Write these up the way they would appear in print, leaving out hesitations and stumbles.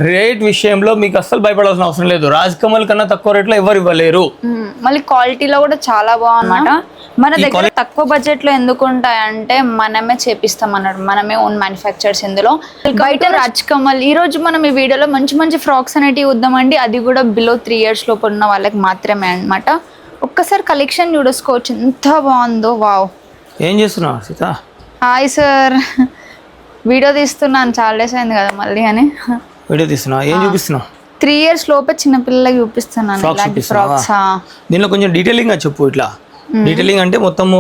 Rate విషయంలో మీకు అస్సలు భయపడాల్సిన అవసరం లేదు. రాజ్ కమల్ కన్నా తక్కువ రేట్లో ఎవరు ఇవ్వలేరు. మళ్ళీ క్వాలిటీలో కూడా చాలా బాగుందన్నమాట. మన దగ్గర తక్కువ బడ్జెట్ లో ఎందుకు ఉంటాయంటే మనమే చేపిస్తాం అన్నాడు, మనమే ఓన్ మ్యానుఫ్యాక్చర్స్. ఇందులో బయట రాజ్ కమల్. ఈ రోజు మనం ఈ వీడియోలో మంచి మంచి ఫ్రాక్స్ అనేటివి చూద్దామండి. అది కూడా బిలో 3 years లోపు ఉన్న వాళ్ళకి మాత్రమే అన్నమాట. ఒక్కసారి కలెక్షన్ చూసుకోవచ్చు ఎంత బాగుందో. వావ్. ఏం చేస్తున్నావు సీత? హాయ్ సార్, వీడియో తీస్తున్నాను, చాలా డేస్ అయింది కదా మళ్ళీ అని. వీడియో తీస్తున్నావు? ఏం చూపిస్తున్నావు? 3 years లోపే చిన్న పిల్లలకి చూపిస్తున్నాను ఇలాంటి ఫ్రాక్స్. దీనిలో కొంచెం డీటెయిలింగ్గా చెప్పు. ఇట్లా డీటెయిలింగ్ అంటే మొత్తము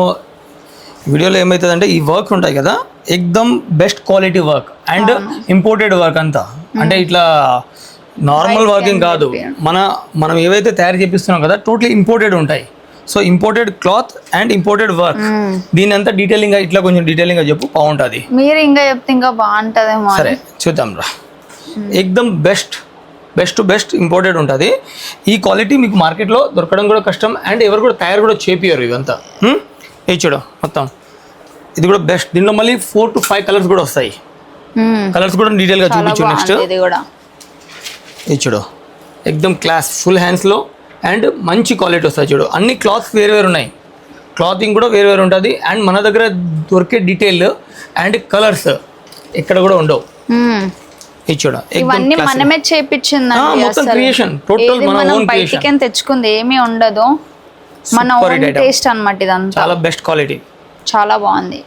వీడియోలో ఏమవుతుందంటే ఈ వర్క్ ఉంటాయి కదా, ఎక్దమ్ best quality work and imported work అంతా. అంటే ఇట్లా నార్మల్ వర్కింగ్ కాదు, మనం ఏవైతే తయారు చేపిస్తున్నాం కదా టోటలీ ఇంపోర్టెడ్ ఉంటాయి. So imported cloth and imported work. దీని అంతా డీటెయిలింగ్ ఇట్లా కొంచెం డీటెయిలింగ్ చెప్పు, బాగుంటుంది. మీరు ఇంకా చెప్తే ఇంకా బాగుంటుందేమో. సరే చూద్దాం రా. ఎక్దమ్ బెస్ట్ ఇంపోర్టెడ్ ఉంటుంది. ఈ క్వాలిటీ మీకు మార్కెట్లో దొరకడం కూడా కష్టం అండ్ ఎవరు కూడా తయారు కూడా చేపియరు ఇదంతా. ఇది చూడు మొత్తం, ఇది కూడా బెస్ట్. దీనిలో మళ్ళీ 4 to 5 కలర్స్ కూడా వస్తాయి. కలర్స్ కూడా డీటెయిల్గా చూపించు. నెక్స్ట్ ఇది చూడు, ఎక్దమ్ క్లాస్, ఫుల్ హ్యాండ్స్లో అండ్ మంచి క్వాలిటీ వస్తాయి. చూడు అన్ని క్లాత్స్ వేరు ఉన్నాయి, క్లాతింగ్ కూడా వేరు ఉంటుంది. అండ్ మన దగ్గర దొరికే డీటెయిల్ అండ్ కలర్స్ ఎక్కడ కూడా ఉండవు. ఇది చూడ, ఇవన్నీ మనమే చేపించిందండి. మొత్తం క్రియేషన్ టోటల్ మన ఓన్ క్రియేషన్. బయటికి తెచ్చుకుంది ఏమీ ఉండదు, మన ఓన్ టేస్ట్ అన్నమాట. ఇదంతా చాలా బెస్ట్ క్వాలిటీ, చాలా బాగుంది.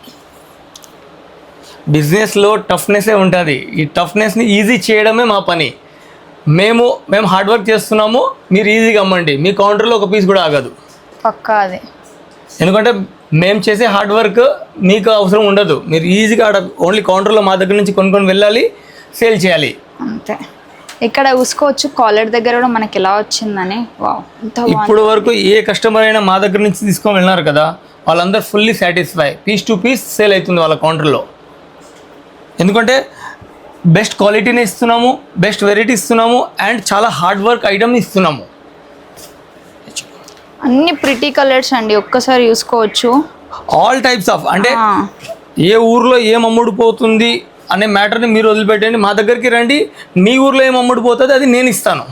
బిజినెస్ లో టఫ్నెస్ ఉంటుంది. ఈ టఫ్నెస్ ని ఈజీ చేయడమే మా పని. మేము హార్డ్ వర్క్ చేస్తున్నాము, మీరు ఈజీగా అమ్మండి. మీ కౌంటర్లో ఒక పీస్ కూడా ఆగదు పక్కా అది. ఎందుకంటే మేము చేసే హార్డ్ వర్క్ మీకు అవసరం ఉండదు. మీరు ఈజీగా ఓన్లీ కౌంటర్లో మా దగ్గర నుంచి కొనుక్కొని వెళ్ళాలి, సేల్ చేయాలి అంతే. ఇక్కడ చూసుకోవచ్చు కాలర్ దగ్గర కూడా మనకి ఎలా వచ్చిందని. వావ్. ఇప్పుడు వరకు ఏ కస్టమర్ అయినా మా దగ్గర నుంచి తీసుకొని వెళ్ళినారు కదా, వాళ్ళందరూ fully satisfy. Piece to piece sale అవుతుంది వాళ్ళ కౌంటర్లో. ఎందుకంటే బెస్ట్ క్వాలిటీని ఇస్తున్నాము, బెస్ట్ వెరైటీ ఇస్తున్నాము అండ్ చాలా హార్డ్ వర్క్ ఐటమ్ ఇస్తున్నాము. అన్ని ప్రిటీ కలర్స్ అండి, ఒక్కసారి చూసుకోవచ్చు. ఆల్ టైప్స్ ఆఫ్, అంటే ఏ ఊర్లో ఏం అమ్ముడుపోతుంది అనే మ్యాటర్ని మీరు వదిలిపెట్టండి, మా దగ్గరికి రండి. మీ ఊర్లో ఏం అమ్ముడుపోతుంది అది నేను ఇస్తాను.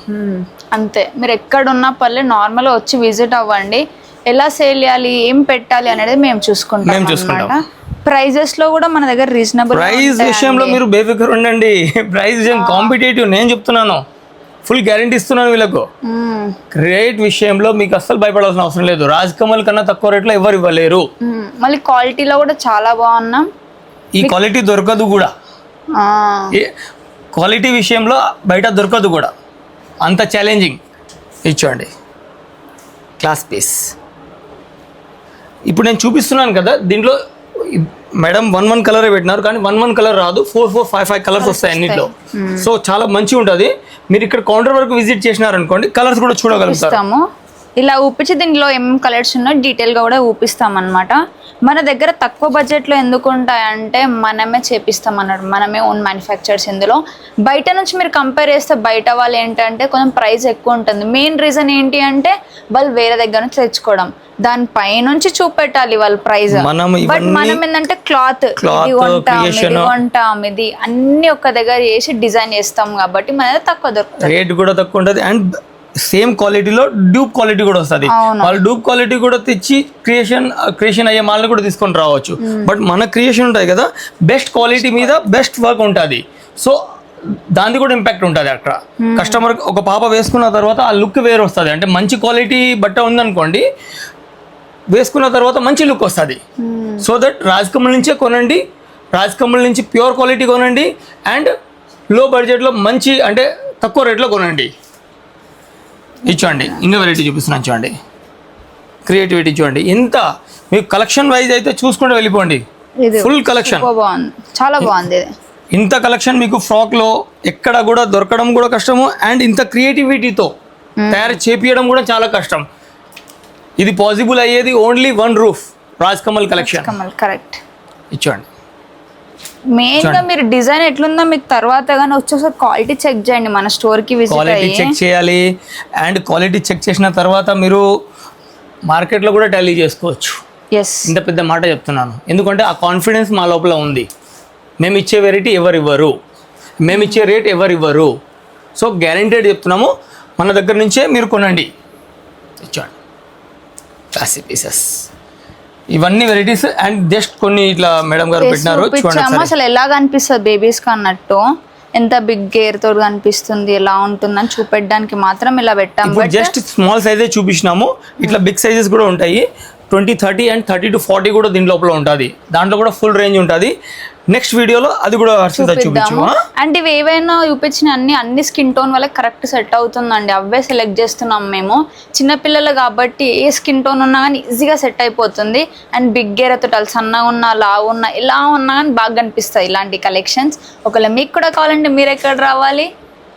అంతే. మీరు ఎక్కడున్నా పర్లే నార్మల్గా వచ్చి విజిట్ అవ్వండి. ఎలా సేల్ చేయాలి, ఏం పెట్టాలి అనేది మేము చూసుకుంటాం. ప్రైజెస్ లో కూడా మన దగ్గర రీజనబుల్. ప్రైస్ విషయంలో మీరు బేఫికర్ ఉండండి. ప్రైస్ విషయం కాంపిటేటివ్, నేను చెప్తున్నాను, ఫుల్ గ్యారంటీ ఇస్తున్నాను వీళ్ళకు. రేట్ విషయంలో మీకు అస్సలు భయపడాల్సిన అవసరం లేదు. రాజ్ కమల్ కన్నా తక్కువ రేట్లో ఎవరు ఇవ్వలేరు. మళ్ళీ క్వాలిటీలో కూడా చాలా బాగున్నాం. ఈ క్వాలిటీ దొరకదు కూడా, క్వాలిటీ విషయంలో బయట దొరకదు కూడా, అంత ఛాలెంజింగ్. ఇచ్చోండి class piece. ఇప్పుడు నేను చూపిస్తున్నాను కదా, దీంట్లో మేడం 1 కలరే పెట్టినారు, కానీ 1 కలర్ రాదు, 4, 5 కలర్స్ వస్తాయి అన్నిట్లో. సో చాలా మంచిగా ఉంటుంది. మీరు ఇక్కడ కౌంటర్ వరకు విజిట్ చేసినారనుకోండి, కలర్స్ కూడా చూడగలుగుతాము. ఇలా ఊపించి దీనిలో ఏం కలర్స్ ఉన్నాయో డీటెయిల్గా కూడా ఊపిస్తాం అనమాట. మన దగ్గర తక్కువ బడ్జెట్లో ఎందుకు ఉంటాయంటే మనమే చేపిస్తాం అన్నాడు, మనమే ఓన్ మ్యానుఫ్యాక్చర్స్. ఇందులో బయట నుంచి మీరు కంపేర్ చేస్తే బయట వాళ్ళు ఏంటంటే కొంచెం ప్రైస్ ఎక్కువ ఉంటుంది. మెయిన్ రీజన్ ఏంటి అంటే వాళ్ళు వేరే దగ్గర నుంచి తెచ్చుకోవడం, దానిపై నుంచి చూపెట్టాలి వాళ్ళ ప్రైస్. బట్ మనం ఏంటంటే క్లాత్ కొంటాం, ఇది అన్ని ఒక్క దగ్గర చేసి డిజైన్ చేస్తాం కాబట్టి మన దగ్గర తక్కువ దొరుకుతుంది, రేట్ కూడా తక్కువ ఉంటుంది. అండ్ సేమ్ క్వాలిటీలో డూప్ క్వాలిటీ కూడా వస్తుంది. వాళ్ళు డూప్ క్వాలిటీ కూడా తెచ్చి క్రియేషన్ అయ్యే మాల్ని కూడా తీసుకొని రావచ్చు. బట్ మన క్రియేషన్ ఉంటుంది కదా, బెస్ట్ క్వాలిటీ మీద బెస్ట్ వర్క్ ఉంటుంది. సో దానికి కూడా ఇంపాక్ట్ ఉంటుంది అక్కడ. కస్టమర్ ఒక పాప వేసుకున్న తర్వాత ఆ లుక్ వేరు వస్తుంది. అంటే మంచి క్వాలిటీ బట్ట ఉందనుకోండి, వేసుకున్న తర్వాత మంచి లుక్ వస్తుంది. సో దట్ రాజ్ కమల్ నుంచే కొనండి, రాజ్ కమల్ నుంచి ప్యూర్ క్వాలిటీ కొనండి అండ్ లో బడ్జెట్లో మంచి అంటే తక్కువ రేట్లో కొనండి. ఇచ్చోండి ఇంకా వెరైటీ చూపిస్తున్నాను. చూడండి క్రియేటివిటీ, చూడండి ఎంత మీకు కలెక్షన్ వైజ్ అయితే చూసుకుంటూ వెళ్ళిపోండి. ఫుల్ కలెక్షన్ చాలా బాగుంది. ఇంత కలెక్షన్ మీకు ఫ్రాక్లో ఎక్కడ కూడా దొరకడం కూడా కష్టము. అండ్ ఇంత క్రియేటివిటీతో తయారు చేపియడం కూడా చాలా కష్టం. ఇది పాసిబుల్ అయ్యేది only 1 roof, Raj Kamal collection. Correct. ఇచ్చోండి మెయిన్ గా మీరు డిజైన్ ఎట్లుందో మీకు తర్వాత గానీ వచ్చేసరికి క్వాలిటీ చెక్ చేయండి. మన స్టోర్ కి విజిట్ అయ్యి చెక్ చేయాలి. అండ్ క్వాలిటీ చెక్ చేసిన తర్వాత మీరు మార్కెట్లో కూడా టాలీ చేసుకోవచ్చు. ఇంత పెద్ద మాట చెప్తున్నాను ఎందుకంటే ఆ కాన్ఫిడెన్స్ మా లోపల ఉంది. మేము ఇచ్చే వెరైటీ ఎవరు ఇవ్వరు. మేము ఇచ్చే రేట్ ఎవరు ఇవ్వరు. సో గ్యారంటీడ్ చెప్తున్నాము, మన దగ్గర నుంచే మీరు కొనండి. చూడండి క్లాసీ పీసెస్, ఇవన్నీ వెరైటీస్. అండ్ జస్ట్ కొన్ని ఇట్లా మేడం గారు పెట్టినారు చూడండి. అసలు ఎలాగ అనిపిస్తుంది బేబీస్ కి అన్నట్టు, ఎంత బిగ్ గేర్ తోటి కనిపిస్తుంది, ఎలా ఉంటుందని చూపెట్టడానికి మాత్రం ఇలా పెట్టాము. జస్ట్ స్మాల్ సైజే చూపించినాము, ఇట్లా బిగ్ సైజెస్ కూడా ఉంటాయి. 20, 30 అండ్ 30 to 40 కూడా దీని లోపల ఉంటుంది. దాంట్లో కూడా ఫుల్ రేంజ్ ఉంటుంది. నెక్స్ట్ వీడియోలో అది కూడా చూపించాము. అండ్ ఇవి ఏవైనా చూపించిన అన్ని స్కిన్ టోన్ వాళ్ళకి కరెక్ట్ సెట్ అవుతుందండి. అవే సెలెక్ట్ చేస్తున్నాం మేము. చిన్నపిల్లలు కాబట్టి ఏ స్కిన్ టోన్ ఉన్నా కానీ ఈజీగా సెట్ అయిపోతుంది. అండ్ బిగ్ గేర్ తోటి సన్నగా ఉన్నా, లావు ఉన్నా, ఇలా ఉన్నా కానీ బాగా కనిపిస్తాయి ఇలాంటి కలెక్షన్స్. ఒకవేళ మీకు కూడా కావాలంటే మీరు ఎక్కడ రావాలి,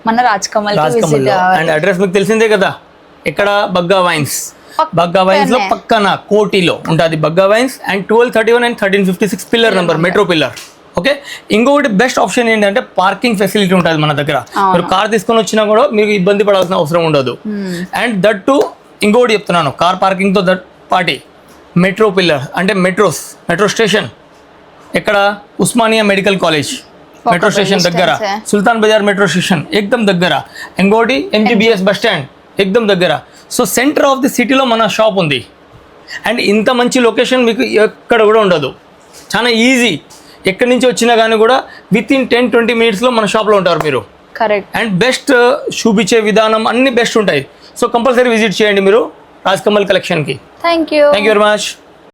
మన రాజ్కమల్ విజిట్. అండ్ అడ్రస్ మీకు తెలిసిందే కదా, ఎక్కడ బగ్గా వైన్స్. బగ్గా వైన్స్ లో పక్కన కోటిలో ఉంటుంది Bagga wines. And 1231 and 1356 pillar number, metro pillar. Okay, ఇంకొకటి బెస్ట్ ఆప్షన్ ఏంటంటే పార్కింగ్ ఫెసిలిటీ ఉంటుంది మన దగ్గర. మీరు కార్ తీసుకొని వచ్చినా కూడా మీకు ఇబ్బంది పడాల్సిన అవసరం ఉండదు. అండ్ దట్ టు ఇంకొకటి చెప్తున్నాను, కార్ పార్కింగ్ తో దట్ పార్టీ మెట్రో పిల్లర్ అంటే మెట్రో స్టేషన్ ఎక్కడ, Osmania medical college metro station దగ్గర, సుల్తాన్ బజార్ మెట్రో స్టేషన్ ఎక్దమ్ దగ్గర, ఇంకోటి MGBS బస్ స్టాండ్ ఎక్దమ్ దగ్గర. సో సెంటర్ ఆఫ్ ది సిటీలో మన షాప్ ఉంది. అండ్ ఇంత మంచి లొకేషన్ మీకు ఎక్కడ కూడా ఉండదు. చాలా ఈజీ, ఎక్కడి నుంచి వచ్చినా కానీ కూడా విత్ ఇన్ 10-20 మినిట్స్లో మన షాప్లో ఉంటారు మీరు. కరెక్ట్. అండ్ బెస్ట్ చూపించే విధానం అన్ని బెస్ట్ ఉంటాయి. సో కంపల్సరీ విజిట్ చేయండి మీరు రాజ్కమల్ కలెక్షన్కి. Thank you very much.